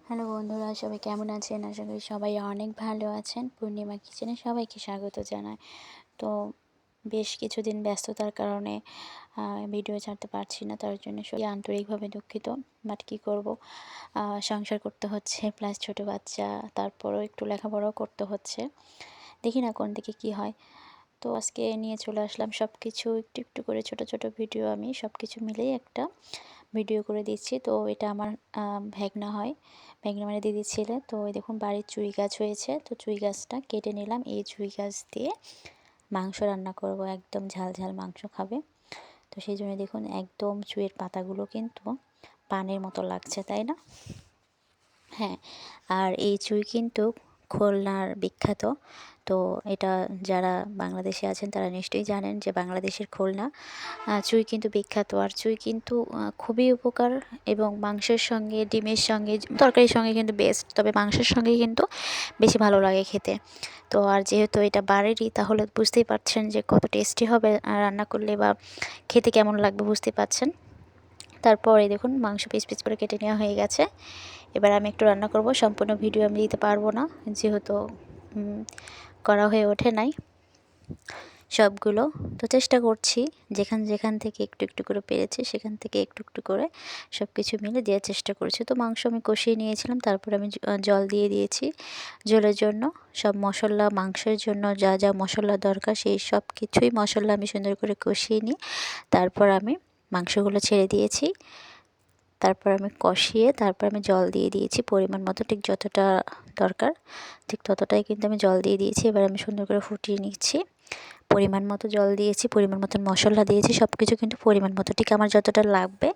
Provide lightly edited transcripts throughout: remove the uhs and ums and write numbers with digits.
Hello বন্ধুরা, সবাই কেমন আছেন? আশা করি সবাই অনেক ভালো আছেন। পূর্ণিমা কিচেনে সবাইকে স্বাগত জানাই। তো বেশ কিছুদিন ব্যস্ততার কারণে ভিডিও ছাড়তে পারছি না, তার জন্য সত্যি আন্তরিকভাবে দুঃখিত। বাট কী করব, সংসার করতে হচ্ছে, প্লাস ছোটো বাচ্চা, তারপরও একটু লেখাপড়াও করতে হচ্ছে। দেখি না কোন দিকে কী হয়। তো আজকে নিয়ে চলে আসলাম সব কিছু একটু একটু করে, ছোট ছোট ভিডিও আমি সব কিছু মিলেই একটা ভিডিও করে দিচ্ছি। তো এটা আমার ভ্যাগনা হয়, ভ্যাগনা মানে দিদির ছেলে। তো ওই দেখুন বাড়ির চুই গাছ হয়েছে, তো চুই গাছটা কেটে নিলাম। এই চুই গাছ দিয়ে মাংস রান্না করব, একদম ঝাল ঝাল মাংস খাবে। তো সেই জন্য দেখুন একদম চুইয়ের পাতাগুলো কিন্তু পানের মতো লাগছে, তাই না? হ্যাঁ, আর এই চুই কিন্তু খুলনার বিখ্যাত। তো এটা যারা বাংলাদেশে আছেন তারা নিশ্চয়ই জানেন যে বাংলাদেশের খুলনা চুই কিন্তু বিখ্যাত। আর চুই কিন্তু খুবই উপকার, এবং মাংসের সঙ্গে, ডিমের সঙ্গে, তরকারির সঙ্গে কিন্তু বেস্ট, তবে মাংসের সঙ্গে কিন্তু বেশি ভালো লাগে খেতে। তো আর যেহেতু এটা বাড়িরই, তাহলে বুঝতেই পারছেন যে কত টেস্টি হবে রান্না করলে, বা খেতে কেমন লাগবে বুঝতেই পারছেন। তারপরে দেখুন মাংস পিস পিস করে কেটে নেওয়া হয়ে গেছে। এবার আমি একটু রান্না করব, সম্পূর্ণ ভিডিও আমি দিতে পারবো না, যেহেতু করা হয়ে ওঠে নাই সবগুলো। তো চেষ্টা করছি যেখান যেখান থেকে একটু একটু করে পেরেছি সেখান থেকে একটু একটু করে সব কিছু মিলে দেওয়ার চেষ্টা করছি। তো মাংস আমি কষিয়ে নিয়েছিলাম, তারপরে আমি জল দিয়ে দিয়েছি ঝোলের জন্য। সব মশলা, মাংসের জন্য যা যা মশলা দরকার সেই সব কিছুই মশলা আমি সুন্দর করে কষিয়ে নিই। তারপর আমি মাংসগুলো ছেড়ে দিয়েছি, তারপর আমি কষিয়ে তারপর আমি জল দিয়ে দিয়েছি পরিমাণ মতো, ঠিক যতটা দরকার ঠিক ততটাই কিন্তু আমি জল দিয়ে দিয়েছি। এবার আমি সুন্দর করে ফুটিয়ে নিচ্ছি। পরিমাণ মতো জল দিয়েছি, পরিমাণ মতো মশলা দিয়েছি, সব কিছু কিন্তু পরিমাণ মতো, ঠিক আমার যতটা লাগবে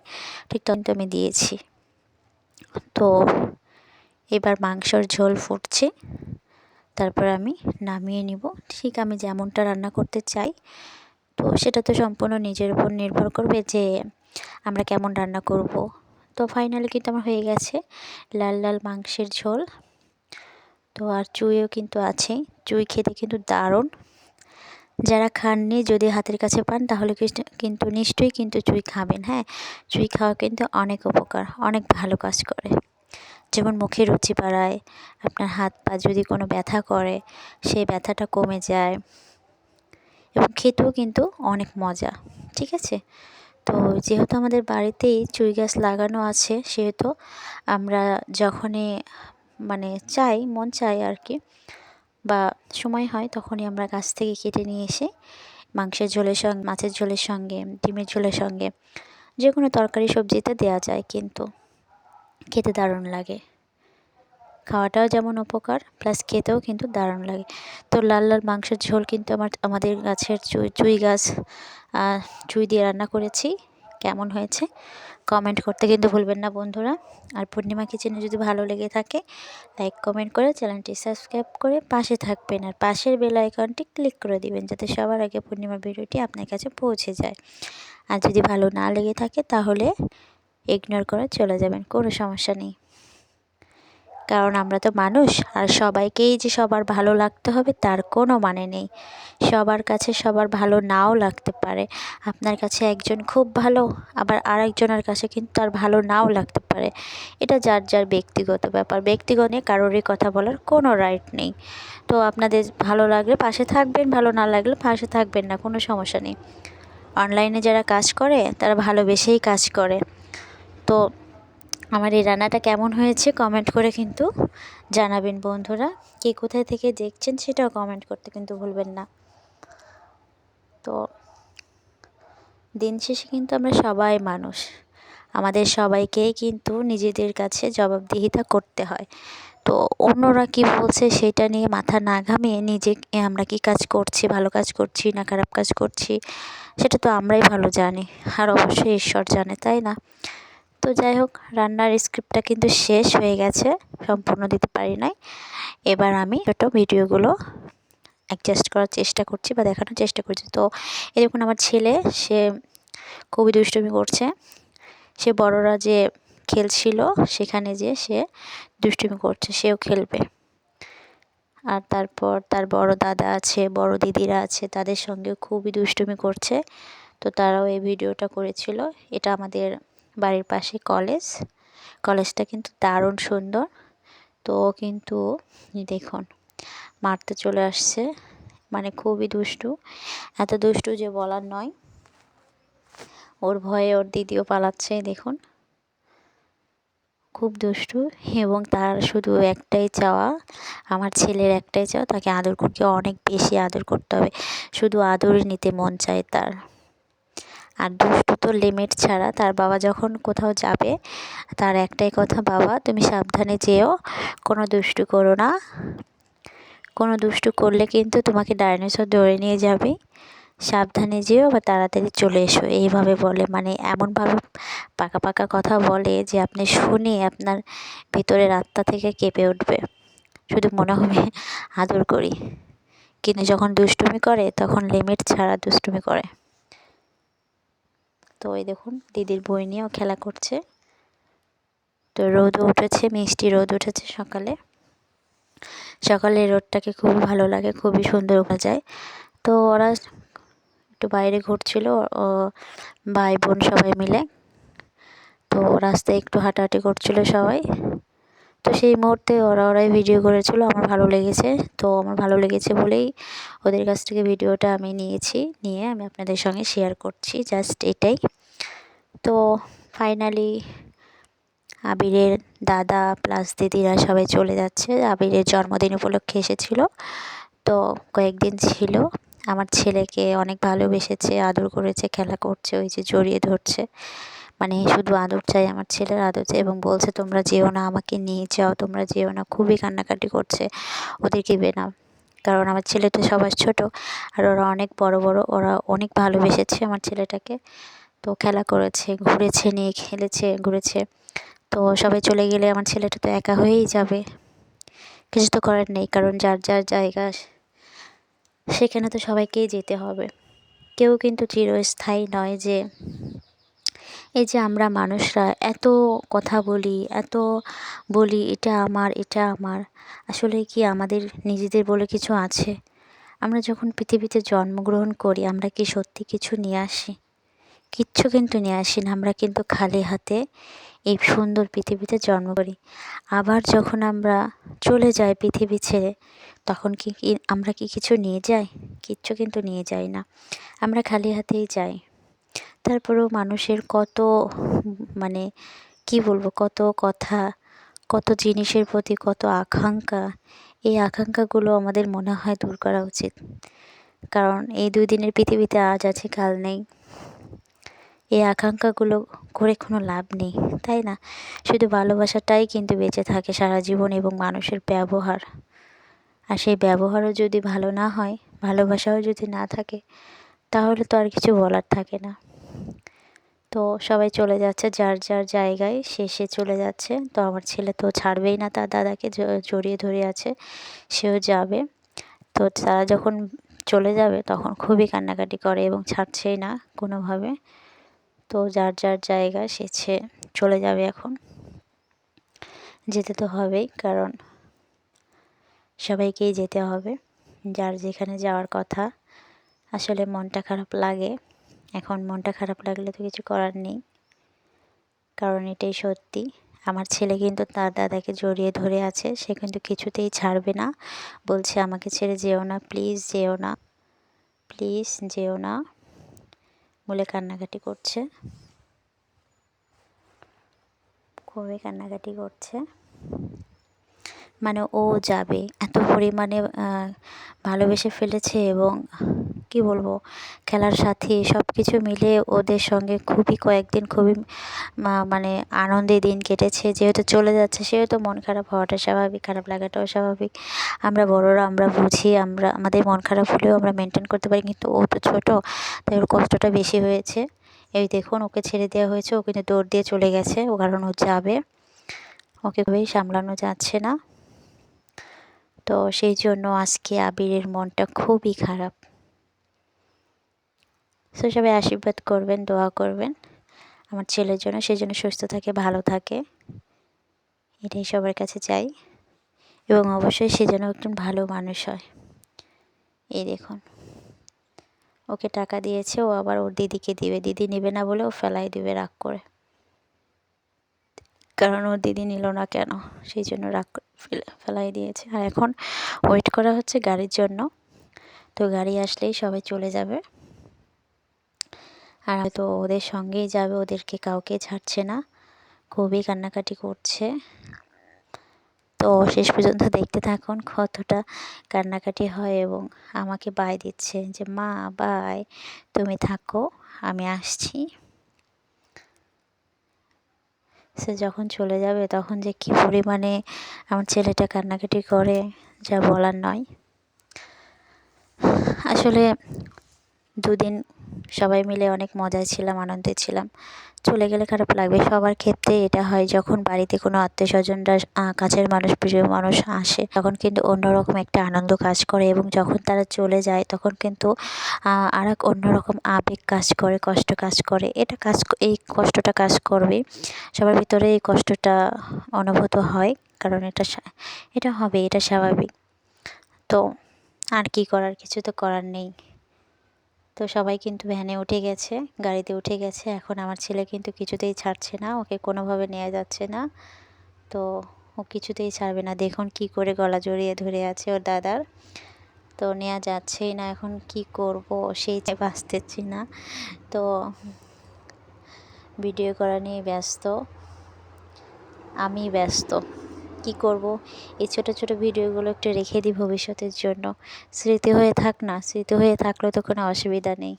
ঠিক ততটা আমি দিয়েছি। তো এবার মাংসর ঝোল ফুটছে, তারপর আমি নামিয়ে নিব। ঠিক আমি যেমনটা রান্না করতে চাই, তো সেটা তো সম্পূর্ণ নিজের উপর নির্ভর করবে যে আমরা কেমন রান্না করব। তো ফাইনালি কিন্তু আমার হয়ে গেছে লাল লাল মাংসের ঝোল। তো আর চুইও কিন্তু আছে, চুই খেতে কিন্তু দারুণ। যারা খাননি, যদি হাতের কাছে পান তাহলে কিন্তু নিশ্চয়ই কিন্তু চুই খাবেন। হ্যাঁ, চুই খাওয়া কিন্তু অনেক উপকার, অনেক ভালো কাজ করে। যেমন মুখে রুচি বাড়ায়, আপনার হাত পা যদি কোনো ব্যথা করে সেই ব্যথাটা কমে যায়, এবং খেতেও কিন্তু অনেক মজা। ঠিক আছে, তো যেহেতু আমাদের বাড়িতেই চুই গাছ লাগানো আছে, সেহেতু আমরা যখনই মন চাই আর কি, বা সময় হয়, তখনই আমরা গাছ থেকে কেটে নিয়ে এসে মাংসের ঝোলের সঙ্গে, মাছের ঝোলের সঙ্গে, ডিমের ঝোলের সঙ্গে যে কোনো তরকারি সবজিতে দেওয়া যায়, কিন্তু খেতে দারুণ লাগে। খাওয়াটাও যেমন উপকার, প্লাস খেতেও কিন্তু দারুণ লাগে। তো লাল লাল মাংসের ঝোল কিন্তু আমাদের গাছের চুই গাছ, চুই দিয়ে রান্না করেছি। কেমন হয়েছে কমেন্ট করতে কিন্তু ভুলবেন না বন্ধুরা। আর পূর্ণিমা কিচেনে যদি ভালো লেগে থাকে লাইক কমেন্ট করে চ্যানেলটি সাবস্ক্রাইব করে পাশে থাকবেন, আর পাশের বেল আইকনটি ক্লিক করে দিবেন যাতে সবার আগে পূর্ণিমা ভিডিওটি আপনার কাছে পৌঁছে যায়। আর যদি ভালো না লেগে থাকে তাহলে ইগনোর করে চলে যাবেন, কোনো সমস্যা নেই। কারণ আমরা তো মানুষ, আর সবাইকেই যে সবার ভালো লাগতে হবে তার কোনো মানে নেই। সবার কাছে সবার ভালো নাও লাগতে পারে। আপনার কাছে একজন খুব ভালো, আবার আরেকজনের কাছে কিন্তু তার ভালো নাও লাগতে পারে। এটা যার যার ব্যক্তিগত ব্যাপার, ব্যক্তিগত নিয়ে কারোরই কথা বলার কোনো রাইট নেই। তো আপনাদের ভালো লাগলে পাশে থাকবেন, ভালো না লাগলে পাশে থাকবেন না, কোনো সমস্যা নেই। অনলাইনে যারা কাজ করে তারা ভালোবেসেই কাজ করে। তো আমার এই রান্নাটা কেমন হয়েছে কমেন্ট করে কিন্তু জানাবেন বন্ধুরা। কে কোথায় থেকে দেখছেন সেটাও কমেন্ট করতে কিন্তু ভুলবেন না। তো দিন শেষে কিন্তু আমরা সবাই মানুষ, আমাদের সবাইকেই কিন্তু নিজেদের কাছে জবাবদিহিতা করতে হয়। তো অন্যরা কি বলছে সেটা নিয়ে মাথা না ঘামিয়ে নিজে আমরা কি কাজ করছি, ভালো কাজ করছি না খারাপ কাজ করছি, সেটা তো আমরাই ভালো জানি, আর অবশ্যই ঈশ্বর জানে, তাই না? তো যাই হোক, রান্নার স্ক্রিপ্টটা কিন্তু শেষ হয়ে গেছে, সম্পূর্ণ দিতে পারি নাই। এবার আমি ছোটো ভিডিওগুলো অ্যাডজাস্ট করার চেষ্টা করছি বা দেখানোর চেষ্টা করছি। তো এরকম আমার ছেলে, সে খুবই দুষ্টুমি করছে। সে বড়রা যে খেলছিল সেখানে যে সে দুষ্টুমি করছে, সেও খেলবে। আর তারপর তার বড় দাদা আছে, বড় দিদিরা আছে, তাদের সঙ্গে খুবই দুষ্টুমি করছে। তো তারাও এই ভিডিওটা করেছিল। এটা আমাদের বাড়ির পাশে কলেজটা কিন্তু দারুণ সুন্দর। তো কিন্তু দেখুন মারতে চলে আসছে, মানে খুবই দুষ্টু, এত দুষ্টু যে বলার নয়। ওর ভয়ে ওর দিদিও পালাচ্ছে, দেখুন খুব দুষ্টু। এবং তার শুধু একটাই চাওয়া, আমার ছেলের একটাই চাওয়া, তাকে আদর করতে, অনেক বেশি আদর করতে হবে, শুধু আদরই নিতে মন চায় তার। আর দুষ্টু তো লিমিট ছাড়া। তার বাবা যখন কোথাও যাবে তার একটাই কথা, বাবা তুমি সাবধানে যেও, কোনো দুষ্টু করো না, কোনো দুষ্টু করলে কিন্তু তোমাকে ডাইনোসর ধরে নিয়ে যাবে, সাবধানে যেও বা তাড়াতাড়ি চলে এসো, এইভাবে বলে। মানে এমনভাবে পাকা পাকা কথা বলে যে আপনি শুনে আপনার ভিতরের আত্মা থেকে কেঁপে উঠবে, শুধু মনে হবে আদর করি। কিন্তু যখন দুষ্টুমি করে তখন লিমিট ছাড়া দুষ্টুমি করে। তো ওই দেখুন দিদির বই নিয়েও খেলা করছে। তো রোদও উঠেছে, মিষ্টি রোদ উঠেছে সকালে। সকালে রোদটাকে খুব ভালো লাগে, খুবই সুন্দর হয়ে যায়। তো ওরা একটু বাইরে ঘুরছিল, ও ভাই বোন সবাই মিলে। তো রাস্তায় একটু হাঁটাহাঁটি করছিল সবাই। তো সেই মুহূর্তে ওরাই ভিডিও করেছিল, আমার ভালো লেগেছে। তো আমার ভালো লেগেছে বলেই ওদের কাছ থেকে ভিডিওটা আমি নিয়ে আমি আপনাদের সঙ্গে শেয়ার করছি, জাস্ট এটাই। তো ফাইনালি আবিরের দাদা প্লাস দিদিরা সবাই চলে যাচ্ছে। আবিরের জন্মদিন উপলক্ষে এসেছিলো, তো কয়েকদিন ছিল। আমার ছেলেকে অনেক ভালোবেসেছে, আদর করেছে, খেলা করছে, ওই যে জড়িয়ে ধরছে, মানে শুধু আদর চাই, আমার ছেলের আদর চাই। এবং বলছে তোমরা যেও না, আমাকে নিয়ে যাও, তোমরা যেও না, খুবই কান্নাকাটি করছে, ওদেরকে না। কারণ আমার ছেলে তো সবার ছোট, আর ওরা অনেক বড় বড়, ওরা অনেক ভালোবেসেছে আমার ছেলেটাকে। তো খেলা করেছে, ঘুরেছে, নিয়ে খেলেছে, ঘুরেছে। তো সবাই চলে গেলে আমার ছেলেটা তো একা হয়েই যাবে, কিছু তো করার নেই, কারণ যার যার জায়গা সেখানে তো সবাইকেই যেতে হবে। কেউ কিন্তু চিরস্থায়ী নয়। যে এই যে আমরা মানুষরা এত কথা বলি, এত বলি এটা আমার, এটা আমার, আসলে কি আমাদের নিজেদের বলে কিছু আছে? আমরা যখন পৃথিবীতে জন্মগ্রহণ করি আমরা কি সত্যি কিছু নিয়ে আসি? কিচ্ছু কিন্তু নিয়ে আসি না। আমরা কিন্তু খালি হাতে এই সুন্দর পৃথিবীতে জন্ম করি। আবার যখন আমরা চলে যাই পৃথিবী ছেড়ে, তখন কি আমরা কি কিছু নিয়ে যাই? কিচ্ছু কিন্তু নিয়ে যাই না, আমরা খালি হাতেই যাই। তারপরেও মানুষের কত মানে কি বলবো, কত কথা, কত জিনিসের প্রতি কত আকাঙ্ক্ষা। এই আকাঙ্ক্ষাগুলো আমাদের মনে হয় দূর করা উচিত। কারণ এই 2 দিনের পৃথিবীতে আজ আছে কাল নেই। এই আকাঙ্ক্ষাগুলো করে কোনো লাভ নেই, তাই না? শুধু ভালোবাসাটাই কিন্তু বেঁচে থাকে সারা জীবন, এবং মানুষের ব্যবহার। আর সেই ব্যবহারও যদি ভালো না হয়, ভালোবাসাও যদি না থাকে, তাহলে তো আর কিছু বলার থাকে না। তো সবাই চলে যাচ্ছে যার যার জায়গায়, সে চলে যাচ্ছে। তো আমার ছেলে তো ছাড়বেই না, তার দাদাকে জড়িয়ে ধরে আছে, সেও যাবে। তো তারা যখন চলে যাবে তখন খুবই কান্নাকাটি করে এবং ছাড়ছেই না কোনোভাবে। তো যার যার জায়গায় সে চলে যাবে এখন। যেতে তো হবেই, কারণ সবাইকেই যেতে হবে, যার যেখানে যাওয়ার কথা। আসলে মনটা খারাপ লাগে, এখন মনটা খারাপ লাগলে তো কিছু করার নেই, কারণ এটাই সত্যি। আমার ছেলে কিন্তু তার দাদাকে জড়িয়ে ধরে আছে, সে কিন্তু কিছুতেই ছাড়বে না। বলছে আমাকে ছেড়ে যেও না, প্লিজ যেও না, প্লিজ যেও না বলে কান্নাকাটি করছে, খুবই কান্নাকাটি করছে। মানে ও যাবে এত পরিমাণে ভালোবেসে ফেলেছে, এবং কি বলবো, খেলার সাথে সব কিছু মিলে ওদের সঙ্গে কয়েকদিন খুবই মানে আনন্দে দিন কেটেছে। যেহেতু চলে যাচ্ছে সেহেতু মন খারাপ হওয়াটা স্বাভাবিক, খারাপ লাগাটাও স্বাভাবিক। আমরা বড়রা আমরা বুঝি, আমাদের মন খারাপ হলেও আমরা মেনটেন করতে পারি, কিন্তু ও তো ছোটো, তাই ওর কষ্টটা বেশি হয়েছে। এই দেখুন ওকে ছেড়ে দেওয়া হয়েছে, ও কিন্তু দৌড় দিয়ে চলে গেছে, ও কারণ ও যাবে, ওকে সামলানো যাচ্ছে না। তো সেই জন্য আজকে আবিরের মনটা খুবই খারাপ। তো সবাই আশীর্বাদ করবেন, দোয়া করবেন আমার ছেলের জন্য, সে যেন সুস্থ থাকে, ভালো থাকে, এটাই সবার কাছে চাই। এবং অবশ্যই সে যেন একজন ভালো মানুষ হয়। এই দেখুন ওকে টাকা দিয়েছে, ও আবার ওর দিদিকে দিবে, দিদি নেবে না বলে ও ফেলাই দিবে রাগ করে। কারণ ওর দিদি নিল না কেন, সেই জন্য রাগ করে ফেলাই দিয়েছে। আর এখন ওয়েট করা হচ্ছে গাড়ির জন্য। তো গাড়ি আসলেই সবাই চলে যাবে, আর হয়তো ওদের সঙ্গেই যাবে, ওদেরকে কাউকে ছাড়ছে না, খুবই কান্নাকাটি করছে। তো শেষ পর্যন্ত দেখতে থাকুন কতটা কান্নাকাটি হয়, এবং আমাকে বাই দিচ্ছে যে মা বাই, তুমি থাকো, আমি আসছি। সে যখন চলে যাবে তখন যে কী পরিমাণে আমার ছেলেটা কান্নাকাটি করে যা বলার নয়। আসলে দুদিন সবাই মিলে অনেক মজায় ছিলাম, আনন্দে ছিলাম। চলে গেলে খারাপ লাগবে, সবার ক্ষেত্রে এটা হয়। যখন বাড়িতে কোনো আত্মীয়স্বজনরা, কাছের মানুষ, প্রিয় মানুষ আসে, তখন কিন্তু অন্যরকম একটা আনন্দ কাজ করে, এবং যখন তারা চলে যায় তখন কিন্তু আর এক অন্যরকম আবেগ কাজ করে, কষ্ট কাজ করে। এই কষ্টটা কাজ করবে, সবার ভিতরে এই কষ্টটা অনুভূত হয়, কারণ এটা হবে, এটা স্বাভাবিক। তো আর কি করার, কিছু তো করার নেই। তো সবাই কিন্তু ভ্যানে উঠে গেছে, গাড়িতে উঠে গেছে। এখন আমার ছেলে কিন্তু কিছুতেই ছাড়ছে না, ওকে কোনোভাবে নেওয়া যাচ্ছে না। তো ও কিছুতেই ছাড়বে না, দেখুন কি করে গলা জড়িয়ে ধরে আছে ওর দাদার। তো নেওয়া যাচ্ছেই না, এখন কি করব সেই বাঁচতেছি না। তো ভিডিও করা নিয়ে ব্যস্ত, আমি ব্যস্ত, কি করব। এই ছোট ছোট ভিডিওগুলো একটু রেখে দিই ভবিষ্যতের জন্য, স্মৃতি হয়ে থাক না, স্মৃতি হয়ে থাকলে তো কোনো অসুবিধা নেই।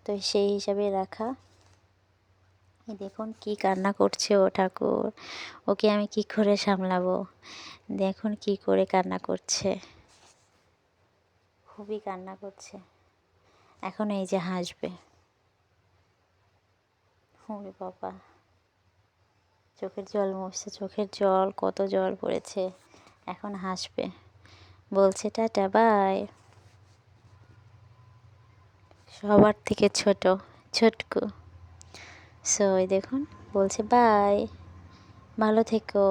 তো সেই হিসাবে রাখা। দেখুন কি কান্না করছে ও, ঠাকুর, ওকে আমি কি করে সামলাবো। দেখুন কি করে কান্না করছে, খুবই কান্না করছে। এখন এই যে হাসবে, ওরে বাবা, চোখের জল মুছছে, চোখের জল, কত জল পড়েছে। এখন হাসবে, বলছে টাটা বাই। সবার থেকে ছোটকু। সো দেখুন বলছে বাই, ভালো থেকো।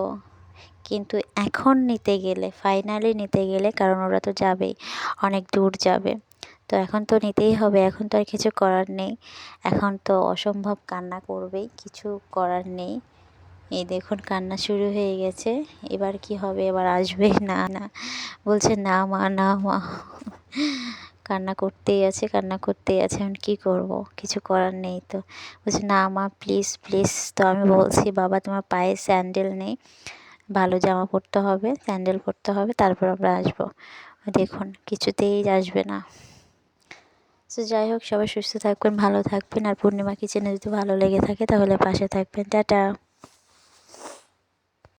কিন্তু এখন নিতে গেলে, ফাইনালি নিতে গেলে, কারণ ওরা তো যাবেই, অনেক দূর যাবে, তো এখন তো নিতেই হবে, এখন তো আর কিছু করার নেই। এখন তো অসম্ভব কান্না করবেই, কিছু করার নেই। এই দেখুন কান্না শুরু হয়ে গেছে। এবার কি হবে, এবার আসবে না, না বলছে না মা, না মা, কান্না করতেই আছে, কান্না করতেই আছে। এখন কী করব, কিছু করার নেই। তো বলছে না মা প্লিজ প্লিজ। তো আমি বলছি বাবা তোমার পায়ে স্যান্ডেল নেই, ভালো জামা পরতে হবে, স্যান্ডেল পরতে হবে, তারপর আমরা আসবো। দেখুন কিছুতেই আসবে না। তো যাই হোক, সবাই সুস্থ থাকবেন, ভালো থাকবেন। আর পূর্ণিমা কিচেনে যদি ভালো লেগে থাকে তাহলে পাশে থাকবেন। টাটা।